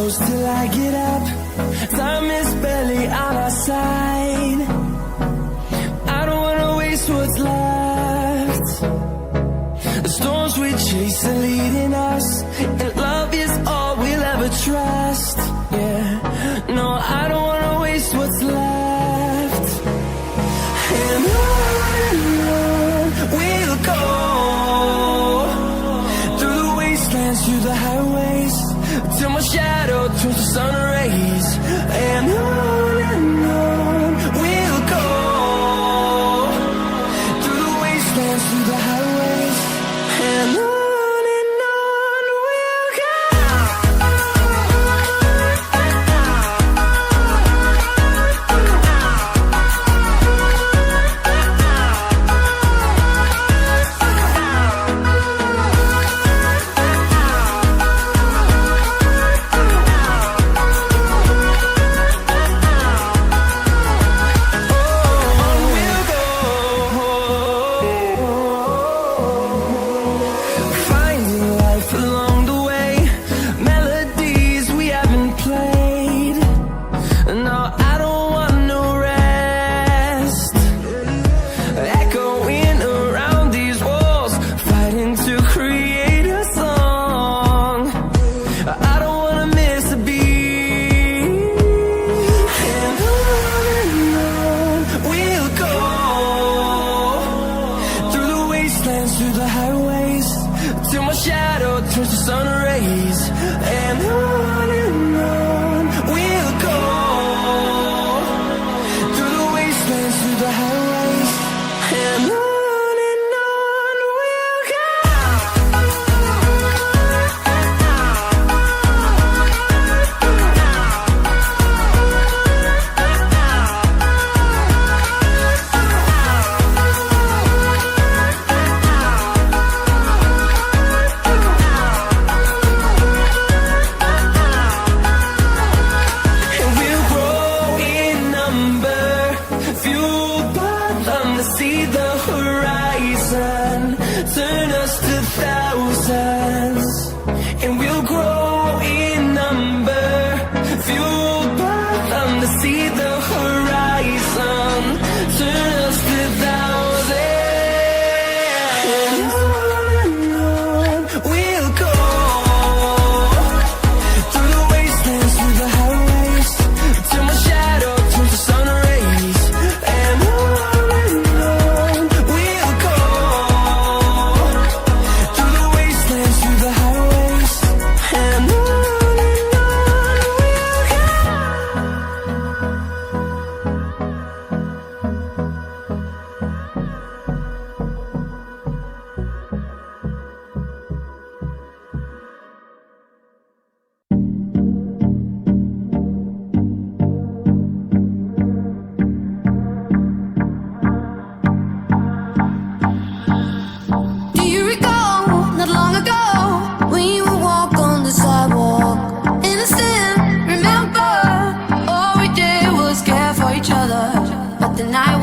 close till I get up. Time is barely on our side. I don't wanna waste what's left. The storms we chase are leading us, and love is all we'll ever trust. Yeah, no, I don't wanna waste what's left. And on we'll go, through the wastelands, through the highways, till my shadow turns to sun rays. And on we'll go, through the wastelands, through the highways, and on we'll go. Through the highways, till my shadow turns to sun rays. And on we'll go, through the wastelands, through the highways, and on we'll go. See the horizon, turn us to thousands, and we'll grow in number, fueled by them to see the horizon, turn us to thousands. And on we'll go, through the wastelands, through the highways, till my shadow turns to sun rays. And the night